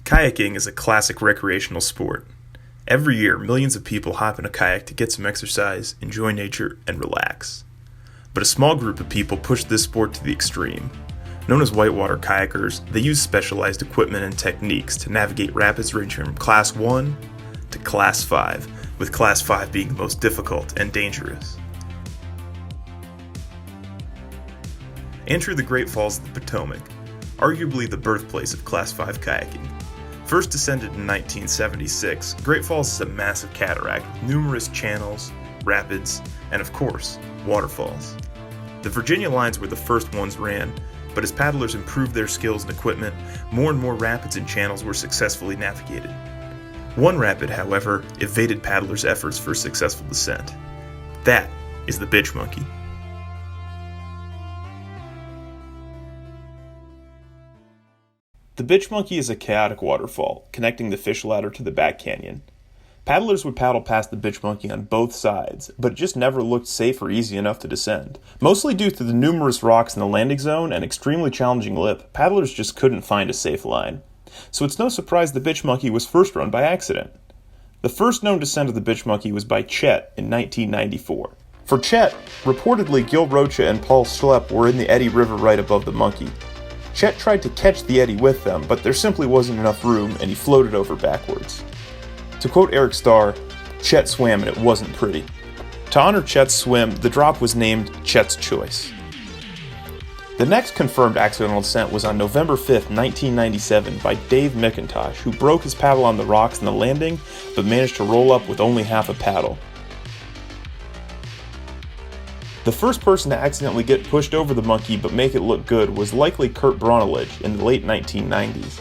Kayaking is a classic recreational sport. Every year, millions of people hop in a kayak to get some exercise, enjoy nature, and relax. But a small group of people push this sport to the extreme. Known as whitewater kayakers, they use specialized equipment and techniques to navigate rapids ranging from Class 1 to Class 5, with Class 5 being the most difficult and dangerous. Enter the Great Falls of the Potomac, arguably the birthplace of Class 5 kayaking. First descended in 1976, Great Falls is a massive cataract with numerous channels, rapids, and of course, waterfalls. The Virginia lines were the first ones ran, but as paddlers improved their skills and equipment, more and more rapids and channels were successfully navigated. One rapid, however, evaded paddlers' efforts for successful descent. That is the Bitch Monkey. The Bitch Monkey is a chaotic waterfall, connecting the fish ladder to the back canyon. Paddlers would paddle past the Bitch Monkey on both sides, but it just never looked safe or easy enough to descend. Mostly due to the numerous rocks in the landing zone and extremely challenging lip, paddlers just couldn't find a safe line. So it's no surprise the Bitch Monkey was first run by accident. The first known descent of the Bitch Monkey was by Chet in 1994. For Chet, reportedly Gil Rocha and Paul Shelp were in the Eddy River right above the monkey. Chet tried to catch the eddy with them, but there simply wasn't enough room and he floated over backwards. To quote Eric Starr, Chet swam and it wasn't pretty. To honor Chet's swim, the drop was named Chet's Choice. The next confirmed accidental descent was on November 5, 1997 by Dave McIntosh, who broke his paddle on the rocks in the landing, but managed to roll up with only half a paddle. The first person to accidentally get pushed over the monkey but make it look good was likely Kurt Braunlich in the late 1990s.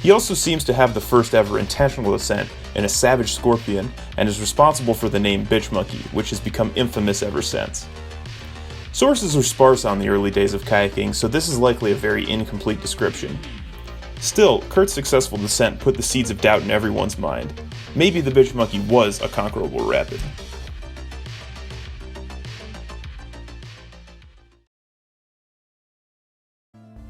He also seems to have the first ever intentional descent in a savage scorpion and is responsible for the name Bitch Monkey, which has become infamous ever since. Sources are sparse on the early days of kayaking, so this is likely a very incomplete description. Still, Kurt's successful descent put the seeds of doubt in everyone's mind. Maybe the Bitch Monkey was a conquerable rapid.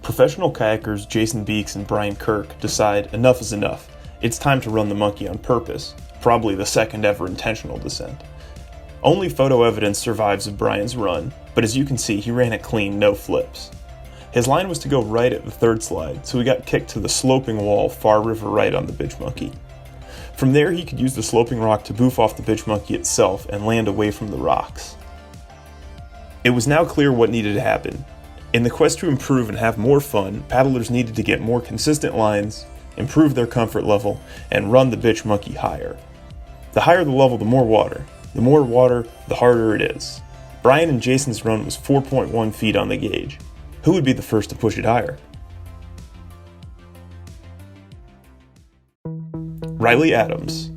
Professional kayakers Jason Beaks and Brian Kirk decide enough is enough. It's time to run the monkey on purpose, probably the second ever intentional descent. Only photo evidence survives of Brian's run, but as you can see, he ran it clean, no flips. His line was to go right at the third slide, so he got kicked to the sloping wall far river right on the Bitch Monkey. From there, he could use the sloping rock to boof off the Bitch Monkey itself and land away from the rocks. It was now clear what needed to happen. In the quest to improve and have more fun, paddlers needed to get more consistent lines, improve their comfort level, and run the Bitch Monkey higher. The higher the level, the more water. The more water, the harder it is. Bryan and Jason's run was 4.1 feet on the gauge. Who would be the first to push it higher? Reilly Adams.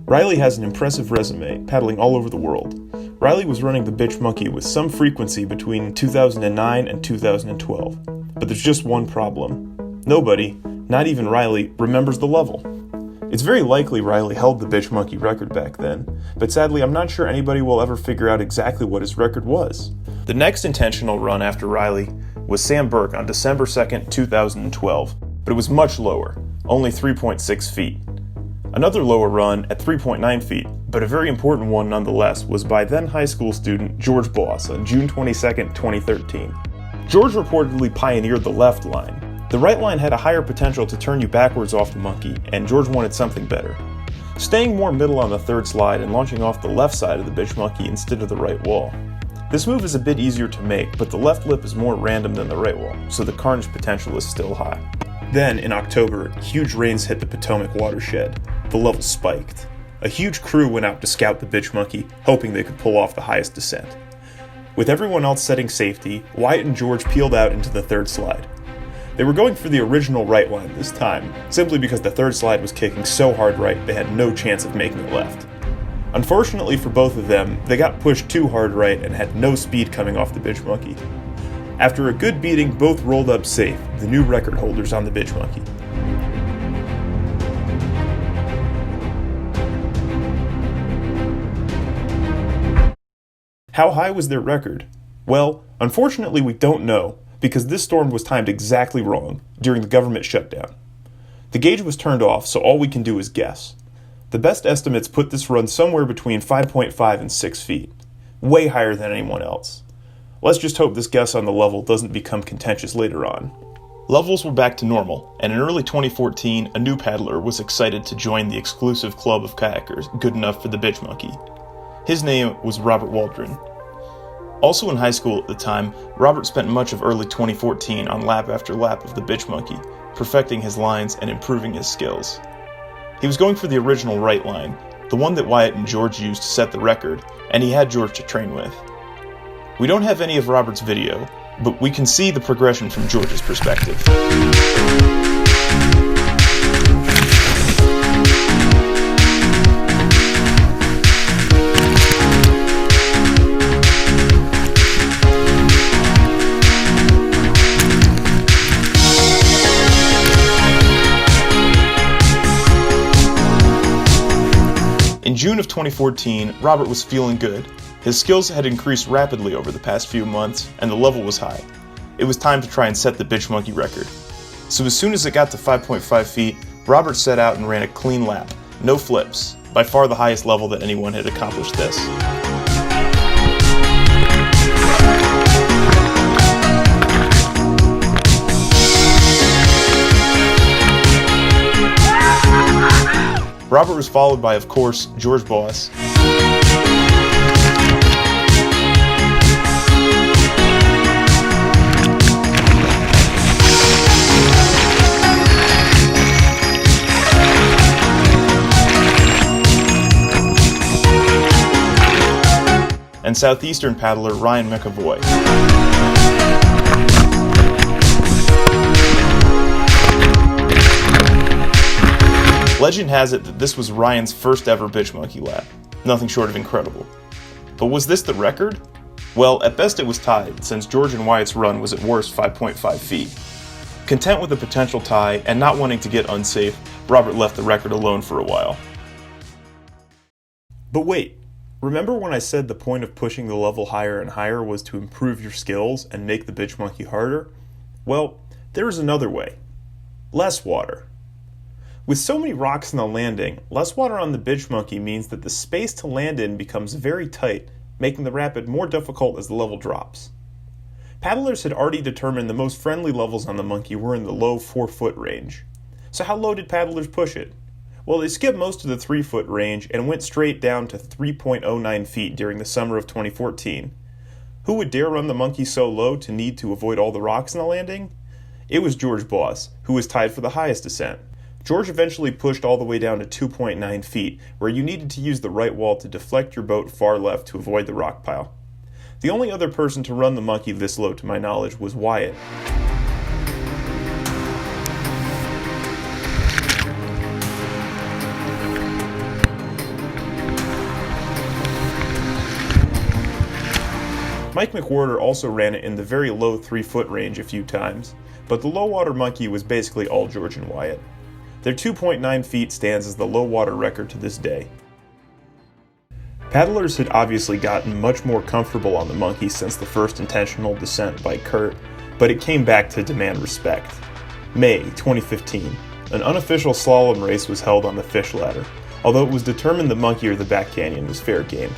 Reilly has an impressive resume, paddling all over the world. Reilly was running the Bitch Monkey with some frequency between 2009 and 2012. But there's just one problem. Nobody, not even Reilly, remembers the level. It's very likely Reilly held the Bitch Monkey record back then, but sadly I'm not sure anybody will ever figure out exactly what his record was. The next intentional run after Reilly was Sam Burk on December 2nd, 2012, but it was much lower, only 3.6 feet. Another lower run at 3.9 feet, but a very important one nonetheless, was by then high school student George Boss on June 22, 2013. George reportedly pioneered the left line. The right line had a higher potential to turn you backwards off the monkey, and George wanted something better. Staying more middle on the third slide and launching off the left side of the Bitch Monkey instead of the right wall. This move is a bit easier to make, but the left lip is more random than the right wall, so the carnage potential is still high. Then, in October, huge rains hit the Potomac watershed. The level spiked. A huge crew went out to scout the Bitch Monkey, hoping they could pull off the highest descent. With everyone else setting safety, Wyatt and George peeled out into the third slide. They were going for the original right line this time, simply because the third slide was kicking so hard right they had no chance of making it left. Unfortunately for both of them, they got pushed too hard right and had no speed coming off the Bitch Monkey. After a good beating, both rolled up safe, the new record holders on the Bitch Monkey. How high was their record? Well, unfortunately we don't know, because this storm was timed exactly wrong, during the government shutdown. The gauge was turned off, so all we can do is guess. The best estimates put this run somewhere between 5.5 and 6 feet, way higher than anyone else. Let's just hope this guess on the level doesn't become contentious later on. Levels were back to normal, and in early 2014, a new paddler was excited to join the exclusive club of kayakers good enough for the bitch monkey. His name was Robert Waldron. Also in high school at the time, Robert spent much of early 2014 on lap after lap of the bitch monkey, perfecting his lines and improving his skills. He was going for the original right line, the one that Wyatt and George used to set the record, and he had George to train with. We don't have any of Robert's video, but we can see the progression from George's perspective. In June of 2014, Robert was feeling good. His skills had increased rapidly over the past few months, and the level was high. It was time to try and set the bitch monkey record. So as soon as it got to 5.5 feet, Robert set out and ran a clean lap, no flips, by far the highest level that anyone had accomplished this. Robert was followed by, of course, George Boss, and Southeastern paddler Ryan Mcavoy. Legend has it that this was Ryan's first ever bitch monkey lap. Nothing short of incredible. But was this the record? Well, at best it was tied, since George and Wyatt's run was at worst 5.5 feet. Content with the potential tie, and not wanting to get unsafe, Robert left the record alone for a while. But wait, remember when I said the point of pushing the level higher and higher was to improve your skills and make the bitch monkey harder? Well, there is another way. Less water. With so many rocks in the landing, less water on the bitch monkey means that the space to land in becomes very tight, making the rapid more difficult as the level drops. Paddlers had already determined the most friendly levels on the monkey were in the low 4-foot range. So how low did paddlers push it? Well, they skipped most of the 3-foot range and went straight down to 3.09 feet during the summer of 2014. Who would dare run the monkey so low to need to avoid all the rocks in the landing? It was George Boss, who was tied for the highest descent. George eventually pushed all the way down to 2.9 feet, where you needed to use the right wall to deflect your boat far left to avoid the rock pile. The only other person to run the monkey this low to my knowledge was Wyatt. Mike McWhorter also ran it in the very low 3-foot range a few times, but the low water monkey was basically all George and Wyatt. Their 2.9 feet stands as the low water record to this day. Paddlers had obviously gotten much more comfortable on the monkey since the first intentional descent by Kirk, but it came back to demand respect. May 2015, an unofficial slalom race was held on the fish ladder, although it was determined the monkey or the back canyon was fair game.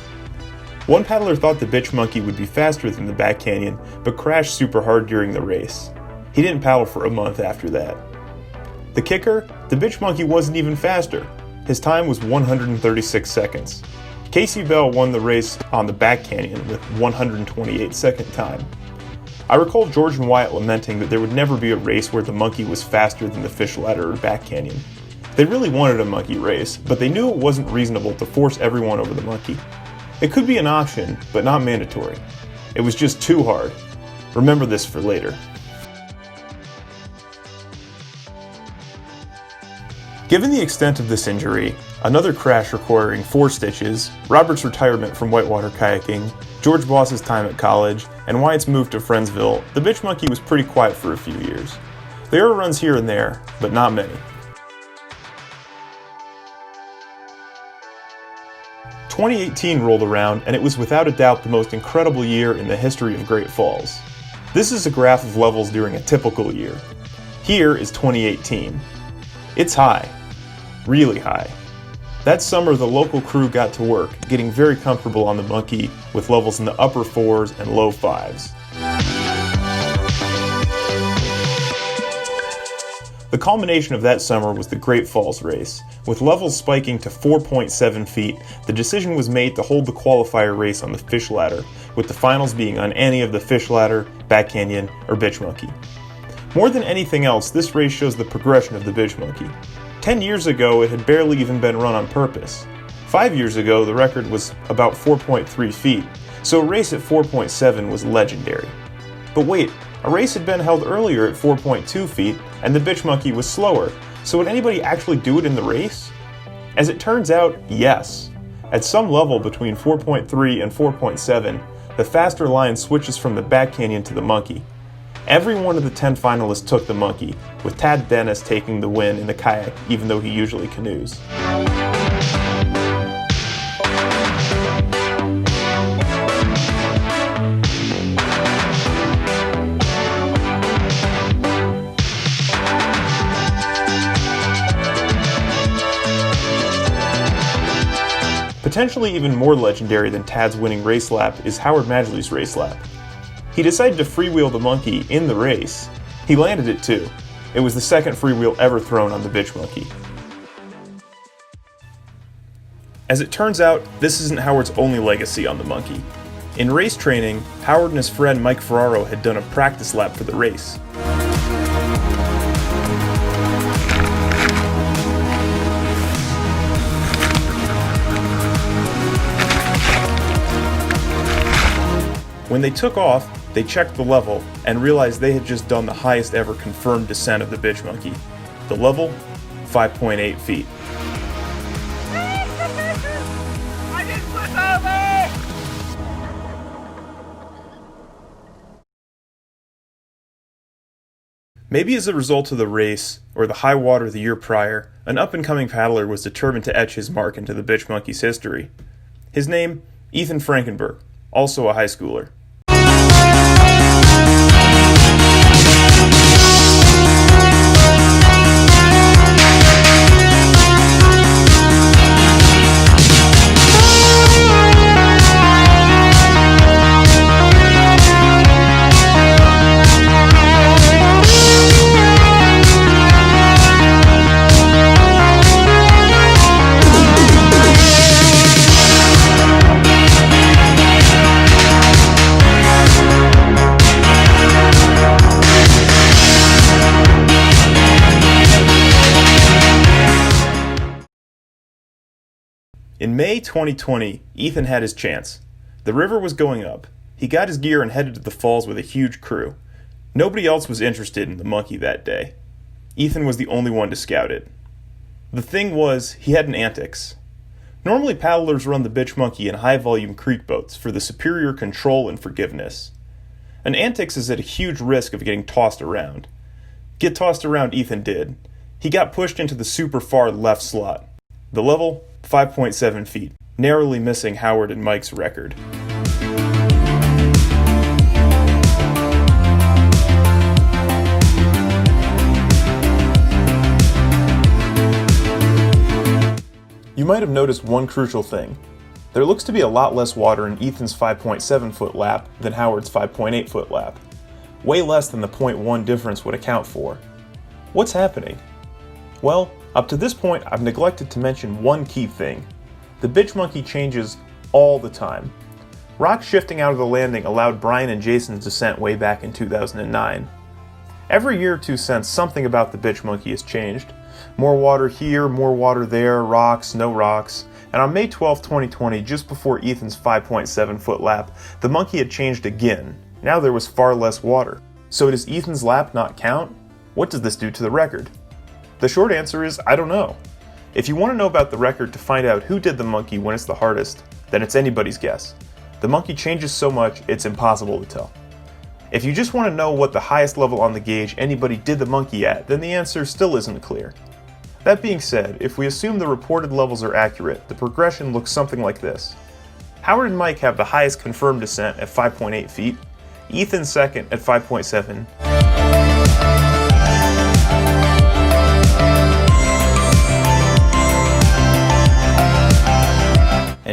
One paddler thought the bitch monkey would be faster than the back canyon, but crashed super hard during the race. He didn't paddle for a month after that. The kicker? The bitch monkey wasn't even faster. His time was 136 seconds. Casey Bell won the race on the back canyon with 128 second time. I recall George and Wyatt lamenting that there would never be a race where the monkey was faster than the fish ladder or back canyon. They really wanted a monkey race, but they knew it wasn't reasonable to force everyone over the monkey. It could be an option, but not mandatory. It was just too hard. Remember this for later. Given the extent of this injury, another crash requiring 4 stitches, Robert's retirement from whitewater kayaking, George Boss's time at college, and Wyatt's move to Friendsville, the bitch monkey was pretty quiet for a few years. There were runs here and there, but not many. 2018 rolled around, and it was without a doubt the most incredible year in the history of Great Falls. This is a graph of levels during a typical year. Here is 2018. It's high. Really high. That summer, the local crew got to work, getting very comfortable on the monkey with levels in the upper 4s and low 5s. The culmination of that summer was the Great Falls race. With levels spiking to 4.7 feet, the decision was made to hold the qualifier race on the fish ladder, with the finals being on any of the fish ladder, back canyon, or bitch monkey. More than anything else, this race shows the progression of the bitch monkey. 10 years ago, it had barely even been run on purpose. 5 years ago, the record was about 4.3 feet, so a race at 4.7 was legendary. But wait, a race had been held earlier at 4.2 feet, and the bitch monkey was slower, so would anybody actually do it in the race? As it turns out, yes. At some level between 4.3 and 4.7, the faster line switches from the back canyon to the monkey. Every one of the 10 finalists took the monkey, with Tad Dennis taking the win in the kayak even though he usually canoes. Potentially even more legendary than Tad's winning race lap is Howard Magley's race lap. He decided to freewheel the monkey in the race. He landed it too. It was the second freewheel ever thrown on the bitch monkey. As it turns out, this isn't Howard's only legacy on the monkey. In race training, Howard and his friend Mike Ferraro had done a practice lap for the race. When they took off, they checked the level and realized they had just done the highest ever confirmed descent of the bitch monkey. The level, 5.8 feet. I didn't flip over! Maybe as a result of the race, or the high water the year prior, an up-and-coming paddler was determined to etch his mark into the bitch monkey's history. His name, Ethan Frangenberg, also a high schooler. In May 2020, Ethan had his chance. The river was going up. He got his gear and headed to the falls with a huge crew. Nobody else was interested in the monkey that day. Ethan was the only one to scout it. The thing was, he had an antics. Normally paddlers run the bitch monkey in high-volume creek boats for the superior control and forgiveness. An antics is at a huge risk of getting tossed around. Get tossed around Ethan did. He got pushed into the super far left slot. The level, 5.7 feet, narrowly missing Howard and Mike's record. You might have noticed one crucial thing. There looks to be a lot less water in Ethan's 5.7 foot lap than Howard's 5.8 foot lap. Way less than the 0.1 difference would account for. What's happening? Well, up to this point, I've neglected to mention one key thing. The bitch monkey changes all the time. Rock shifting out of the landing allowed Bryan and Jason's descent way back in 2009. Every year or two since, something about the bitch monkey has changed. More water here, more water there, rocks, no rocks. And on May 12, 2020, just before Ethan's 5.7 foot lap, the monkey had changed again. Now there was far less water. So does Ethan's lap not count? What does this do to the record? The short answer is, I don't know. If you want to know about the record to find out who did the monkey when it's the hardest, then it's anybody's guess. The monkey changes so much, it's impossible to tell. If you just want to know what the highest level on the gauge anybody did the monkey at, then the answer still isn't clear. That being said, if we assume the reported levels are accurate, the progression looks something like this. Howard and Mike have the highest confirmed descent at 5.8 feet, Ethan second at 5.7,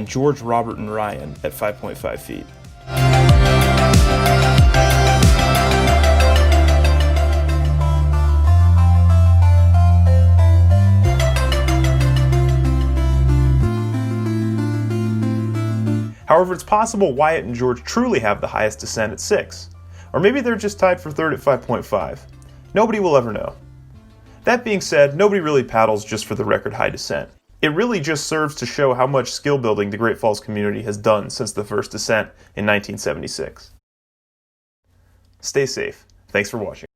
and George, Robert, and Ryan at 5.5 feet. However, it's possible Wyatt and George truly have the highest descent at 6. Or maybe they're just tied for third at 5.5. Nobody will ever know. That being said, nobody really paddles just for the record high descent. It really just serves to show how much skill building the Great Falls community has done since the first descent in 1976. Stay safe. Thanks for watching.